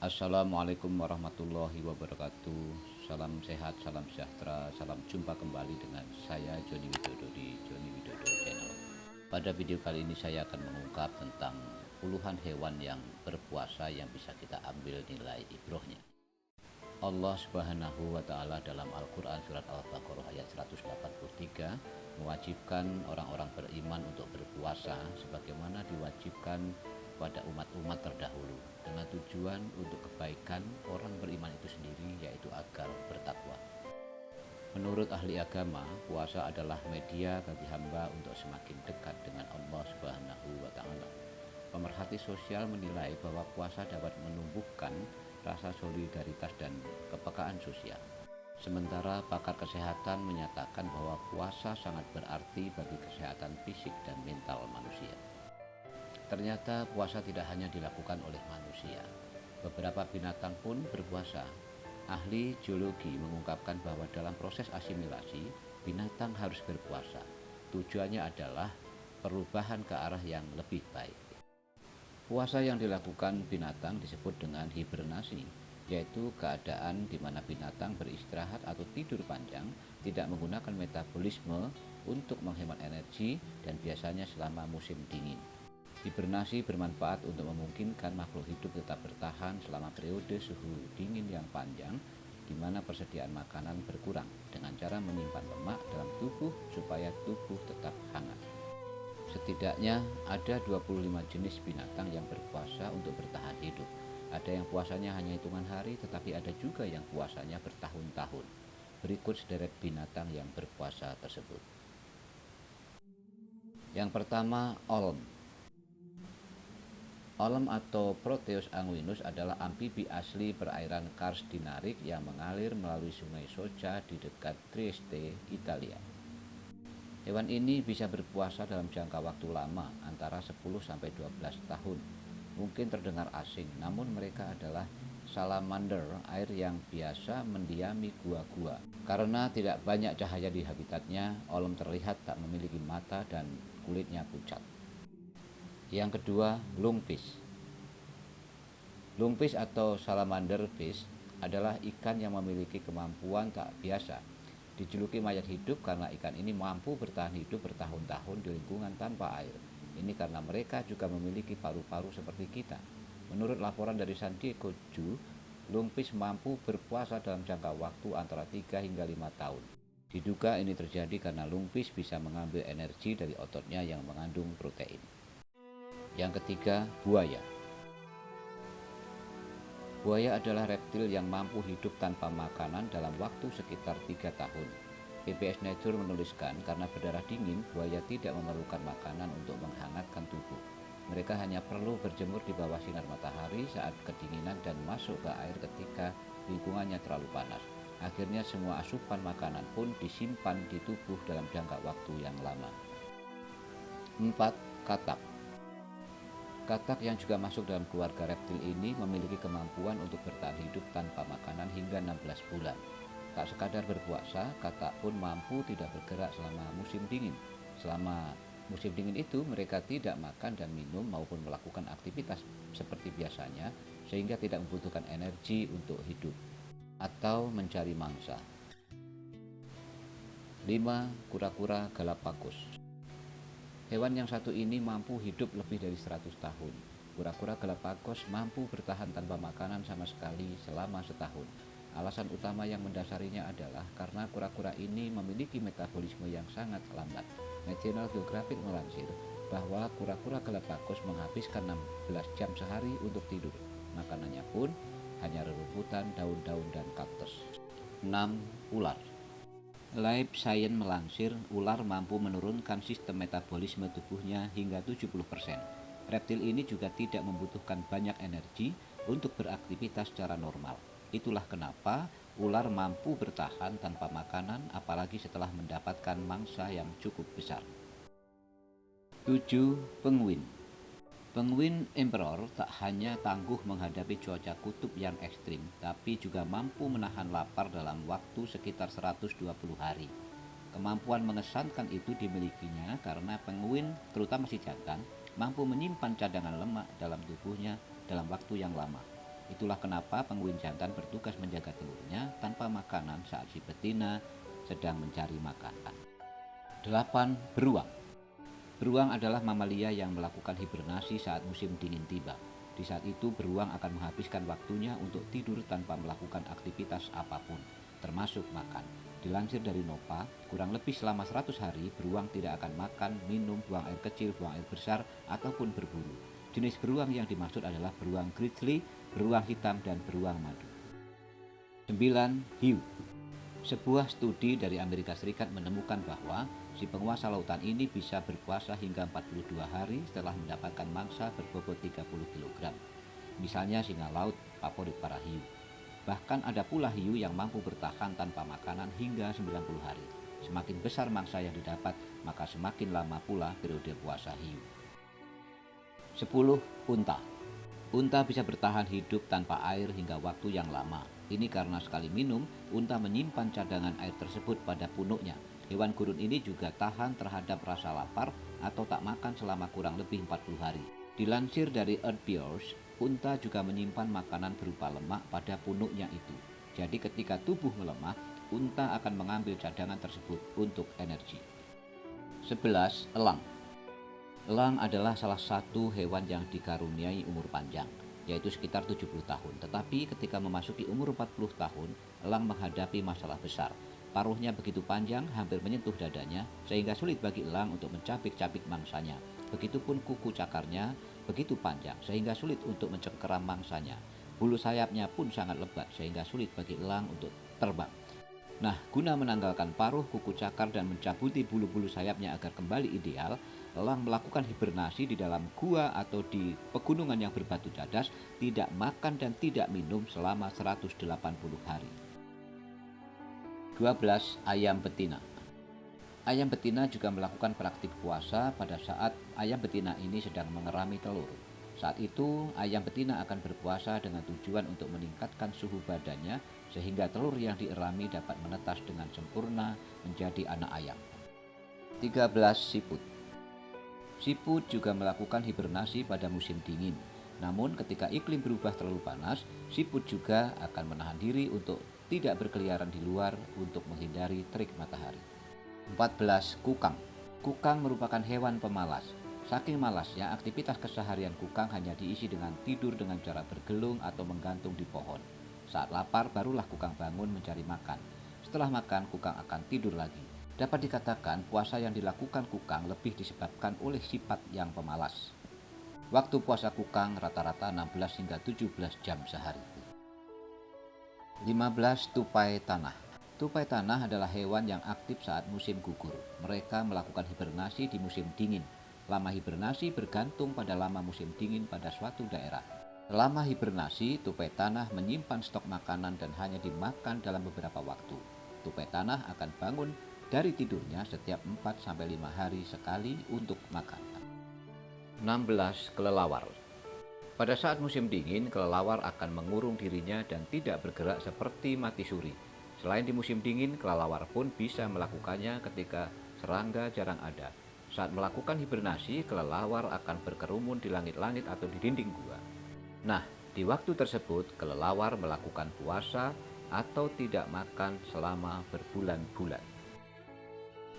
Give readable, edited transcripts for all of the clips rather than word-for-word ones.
Assalamualaikum warahmatullahi wabarakatuh. Salam sehat, salam sejahtera, salam jumpa kembali dengan saya Joni Widodo di Joni Widodo Channel. Pada video kali ini saya akan mengungkap tentang puluhan hewan yang berpuasa yang bisa kita ambil nilai ibrohnya. Allah Subhanahu wa Ta'ala dalam Al-Quran Surat Al-Baqarah ayat 183 mewajibkan orang-orang beriman untuk berpuasa sebagaimana diwajibkan pada umat-umat terdahulu, dengan tujuan untuk kebaikan orang beriman itu sendiri, yaitu agar bertakwa. Menurut ahli agama, puasa adalah media bagi hamba untuk semakin dekat dengan Allah Subhanahu wa Ta'ala. Pemerhati sosial menilai bahwa puasa dapat menumbuhkan rasa solidaritas dan kepekaan sosial. Sementara pakar kesehatan menyatakan bahwa puasa sangat berarti bagi kesehatan fisik dan mental manusia. Ternyata puasa tidak hanya dilakukan oleh manusia. Beberapa binatang pun berpuasa. Ahli geologi mengungkapkan bahwa dalam proses asimilasi, binatang harus berpuasa. Tujuannya adalah perubahan ke arah yang lebih baik. Puasa yang dilakukan binatang disebut dengan hibernasi, yaitu keadaan di mana binatang beristirahat atau tidur panjang, tidak menggunakan metabolisme untuk menghemat energi, dan biasanya selama musim dingin. Hibernasi bermanfaat untuk memungkinkan makhluk hidup tetap bertahan selama periode suhu dingin yang panjang, di mana persediaan makanan berkurang, dengan cara menyimpan lemak dalam tubuh supaya tubuh tetap hangat. Setidaknya ada 25 jenis binatang yang berpuasa untuk bertahan hidup. Ada yang puasanya hanya hitungan hari, tetapi ada juga yang puasanya bertahun-tahun. Berikut sederet binatang yang berpuasa tersebut. Yang pertama, olm. Olm atau Proteus anguinus adalah amfibi asli perairan Kars Dinarik yang mengalir melalui sungai Socha di dekat Trieste, Italia. Hewan ini bisa berpuasa dalam jangka waktu lama, antara 10-12 tahun. Mungkin terdengar asing, namun mereka adalah salamander air yang biasa mendiami gua-gua. Karena tidak banyak cahaya di habitatnya, olm terlihat tak memiliki mata dan kulitnya pucat. Yang kedua, lungfish. Lungfish atau salamander fish adalah ikan yang memiliki kemampuan tak biasa. Dijuluki mayat hidup karena ikan ini mampu bertahan hidup bertahun-tahun di lingkungan tanpa air. Ini karena mereka juga memiliki paru-paru seperti kita. Menurut laporan dari San Diego Zoo, lungfish mampu berpuasa dalam jangka waktu antara 3 hingga 5 tahun. Diduga ini terjadi karena lungfish bisa mengambil energi dari ototnya yang mengandung protein. Yang ketiga, buaya. Buaya adalah reptil yang mampu hidup tanpa makanan dalam waktu sekitar 3 tahun. PBS Nature menuliskan karena berdarah dingin, buaya tidak memerlukan makanan untuk menghangatkan tubuh. Mereka hanya perlu berjemur di bawah sinar matahari saat kedinginan dan masuk ke air ketika lingkungannya terlalu panas. Akhirnya semua asupan makanan pun disimpan di tubuh dalam jangka waktu yang lama. 4. Katak. Katak yang juga masuk dalam keluarga reptil ini memiliki kemampuan untuk bertahan hidup tanpa makanan hingga 16 bulan. Tak sekadar berpuasa, katak pun mampu tidak bergerak selama musim dingin. Selama musim dingin itu mereka tidak makan dan minum maupun melakukan aktivitas seperti biasanya, sehingga tidak membutuhkan energi untuk hidup atau mencari mangsa. 5. Kura-kura Galapagos. Hewan yang satu ini mampu hidup lebih dari 100 tahun. Kura-kura Galapagos mampu bertahan tanpa makanan sama sekali selama setahun. Alasan utama yang mendasarinya adalah karena kura-kura ini memiliki metabolisme yang sangat lambat. National Geographic melansir bahwa kura-kura Galapagos menghabiskan 16 jam sehari untuk tidur. Makanannya pun hanya rerumputan, daun-daun, dan kaktus. 6. Ular. Life Science melansir, ular mampu menurunkan sistem metabolisme tubuhnya hingga 70%. Reptil ini juga tidak membutuhkan banyak energi untuk beraktivitas secara normal. Itulah kenapa ular mampu bertahan tanpa makanan, apalagi setelah mendapatkan mangsa yang cukup besar. 7. Penguin. Penguin emperor tak hanya tangguh menghadapi cuaca kutub yang ekstrim, tapi juga mampu menahan lapar dalam waktu sekitar 120 hari. Kemampuan mengesankan itu dimilikinya karena penguin, terutama si jantan, mampu menyimpan cadangan lemak dalam tubuhnya dalam waktu yang lama. Itulah kenapa penguin jantan bertugas menjaga telurnya tanpa makanan saat si betina sedang mencari makanan. 8. Beruang. Beruang adalah mamalia yang melakukan hibernasi saat musim dingin tiba. Di saat itu beruang akan menghabiskan waktunya untuk tidur tanpa melakukan aktivitas apapun, termasuk makan. Dilansir dari Nova, kurang lebih selama 100 hari beruang tidak akan makan, minum, buang air kecil, buang air besar, ataupun berburu. Jenis beruang yang dimaksud adalah beruang grizzly, beruang hitam, dan beruang madu. 9. Hiu. Sebuah studi dari Amerika Serikat menemukan bahwa si penguasa lautan ini bisa berpuasa hingga 42 hari setelah mendapatkan mangsa berbobot 30 kg. Misalnya singa laut, favorit para hiu. Bahkan ada pula hiu yang mampu bertahan tanpa makanan hingga 90 hari. Semakin besar mangsa yang didapat, maka semakin lama pula periode puasa hiu. 10. Unta. Unta bisa bertahan hidup tanpa air hingga waktu yang lama. Ini karena sekali minum, unta menyimpan cadangan air tersebut pada punuknya. Hewan gurun ini juga tahan terhadap rasa lapar atau tak makan selama kurang lebih 40 hari. Dilansir dari Earthbios, unta juga menyimpan makanan berupa lemak pada punuknya itu. Jadi ketika tubuh melemah, unta akan mengambil cadangan tersebut untuk energi. 11. Elang. Elang adalah salah satu hewan yang dikaruniai umur panjang, yaitu sekitar 70 tahun. Tetapi ketika memasuki umur 40 tahun, elang menghadapi masalah besar. Paruhnya begitu panjang, hampir menyentuh dadanya, sehingga sulit bagi elang untuk mencabik-cabik mangsanya. Begitupun kuku cakarnya begitu panjang, sehingga sulit untuk mencengkeram mangsanya. Bulu sayapnya pun sangat lebat, sehingga sulit bagi elang untuk terbang. Nah, guna menanggalkan paruh, kuku cakar, dan mencabuti bulu-bulu sayapnya agar kembali ideal, elang melakukan hibernasi di dalam gua atau di pegunungan yang berbatu cadas, tidak makan dan tidak minum selama 180 hari. 12. Ayam betina. Ayam betina juga melakukan praktik puasa pada saat ayam betina ini sedang mengerami telur. Saat itu, ayam betina akan berpuasa dengan tujuan untuk meningkatkan suhu badannya sehingga telur yang dierami dapat menetas dengan sempurna menjadi anak ayam. 13. Siput. Siput juga melakukan hibernasi pada musim dingin. Namun ketika iklim berubah terlalu panas, siput juga akan menahan diri untuk tidak berkeliaran di luar untuk menghindari terik matahari. 14. Kukang. Kukang merupakan hewan pemalas. Saking malasnya, aktivitas keseharian kukang hanya diisi dengan tidur dengan cara bergelung atau menggantung di pohon. Saat lapar, barulah kukang bangun mencari makan. Setelah makan, kukang akan tidur lagi. Dapat dikatakan puasa yang dilakukan kukang lebih disebabkan oleh sifat yang pemalas. Waktu puasa kukang rata-rata 16 hingga 17 jam sehari. 15. Tupai tanah. Tupai tanah adalah hewan yang aktif saat musim gugur. Mereka melakukan hibernasi di musim dingin. Lama hibernasi bergantung pada lama musim dingin pada suatu daerah. Selama hibernasi, tupai tanah menyimpan stok makanan dan hanya dimakan dalam beberapa waktu. Tupai tanah akan bangun dari tidurnya setiap 4-5 hari sekali untuk makan. 16. Kelelawar. Pada saat musim dingin, kelelawar akan mengurung dirinya dan tidak bergerak seperti mati suri. Selain di musim dingin, kelelawar pun bisa melakukannya ketika serangga jarang ada. Saat melakukan hibernasi, kelelawar akan berkerumun di langit-langit atau di dinding gua. Nah, di waktu tersebut, kelelawar melakukan puasa atau tidak makan selama berbulan-bulan.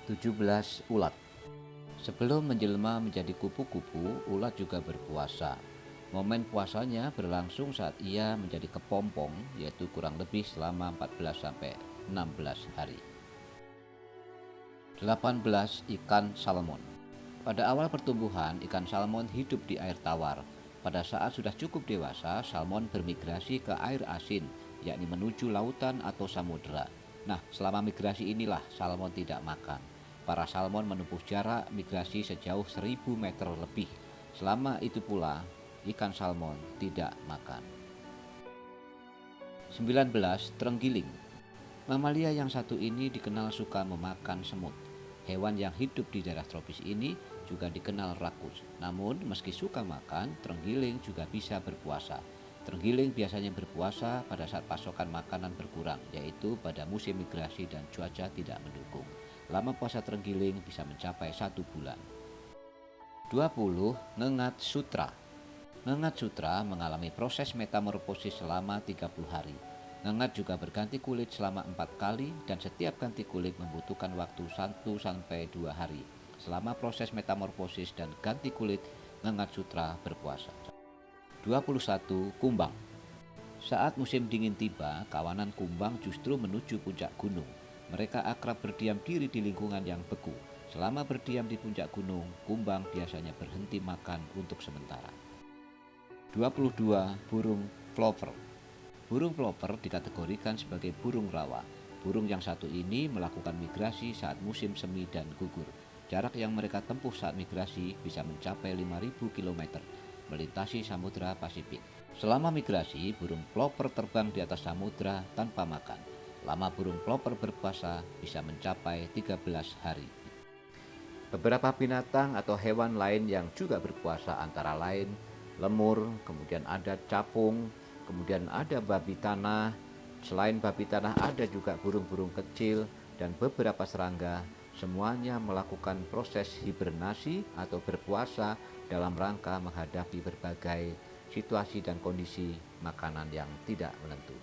17. Ulat. Sebelum menjelma menjadi kupu-kupu, ulat juga berpuasa. Momen puasanya berlangsung saat ia menjadi kepompong, yaitu kurang lebih selama 14-16 hari. 18. Ikan salmon. Pada awal pertumbuhan, ikan salmon hidup di air tawar. Pada saat sudah cukup dewasa, salmon bermigrasi ke air asin, yakni menuju lautan atau samudera. Nah, selama migrasi inilah salmon tidak makan. Para salmon menempuh jarak migrasi sejauh 1000 meter lebih. Selama itu pula, ikan salmon tidak makan. 19. Terenggiling. Mamalia yang satu ini dikenal suka memakan semut. Hewan yang hidup di daerah tropis ini juga dikenal rakus. Namun meski suka makan, terenggiling juga bisa berpuasa. Terenggiling biasanya berpuasa pada saat pasokan makanan berkurang, yaitu pada musim migrasi dan cuaca tidak mendukung. Lama puasa terenggiling bisa mencapai 1 bulan. 20. Ngengat sutra. Ngengat Sutra mengalami proses metamorfosis selama 30 hari. Ngengat juga berganti kulit selama 4 kali dan setiap ganti kulit membutuhkan waktu 1 sampai 2 hari. Selama proses metamorfosis dan ganti kulit, Ngengat Sutra berpuasa. 21. Kumbang. Saat musim dingin tiba, kawanan kumbang justru menuju puncak gunung. Mereka akrab berdiam diri di lingkungan yang beku. Selama berdiam di puncak gunung, kumbang biasanya berhenti makan untuk sementara. 22. Burung plover. Burung plover dikategorikan sebagai burung rawa. Burung yang satu ini melakukan migrasi saat musim semi dan gugur. Jarak yang mereka tempuh saat migrasi bisa mencapai 5.000 km, melintasi Samudra Pasifik. Selama migrasi, burung plover terbang di atas samudra tanpa makan. Lama burung plover berpuasa bisa mencapai 13 hari. Beberapa binatang atau hewan lain yang juga berpuasa antara lain lemur, kemudian ada capung, kemudian ada babi tanah. Selain babi tanah ada juga burung-burung kecil dan beberapa serangga. Semuanya melakukan proses hibernasi atau berpuasa dalam rangka menghadapi berbagai situasi dan kondisi makanan yang tidak menentu.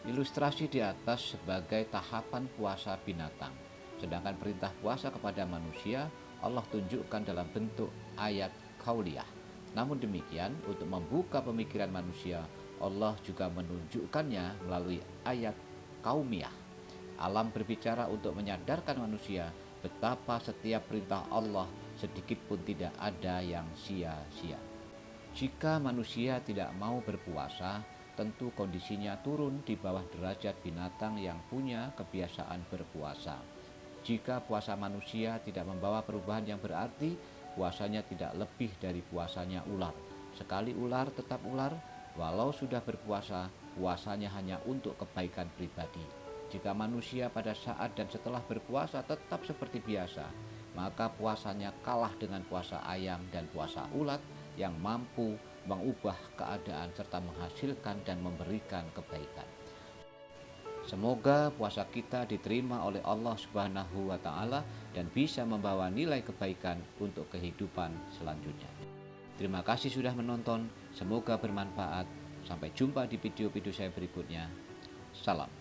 Ilustrasi di atas sebagai tahapan puasa binatang. Sedangkan perintah puasa kepada manusia Allah tunjukkan dalam bentuk ayat qauliyah. Namun demikian, untuk membuka pemikiran manusia, Allah juga menunjukkannya melalui ayat qaumiyah. Alam berbicara untuk menyadarkan manusia betapa setiap perintah Allah sedikit pun tidak ada yang sia-sia. Jika manusia tidak mau berpuasa, tentu kondisinya turun di bawah derajat binatang yang punya kebiasaan berpuasa. Jika puasa manusia tidak membawa perubahan yang berarti, puasanya tidak lebih dari puasanya ular. Sekali ular tetap ular, walau sudah berpuasa, puasanya hanya untuk kebaikan pribadi. Jika manusia pada saat dan setelah berpuasa tetap seperti biasa, maka puasanya kalah dengan puasa ayam dan puasa ulat yang mampu mengubah keadaan serta menghasilkan dan memberikan kebaikan. Semoga puasa kita diterima oleh Allah Subhanahu wa Ta'ala dan bisa membawa nilai kebaikan untuk kehidupan selanjutnya. Terima kasih sudah menonton, semoga bermanfaat. Sampai jumpa di video-video saya berikutnya. Salam.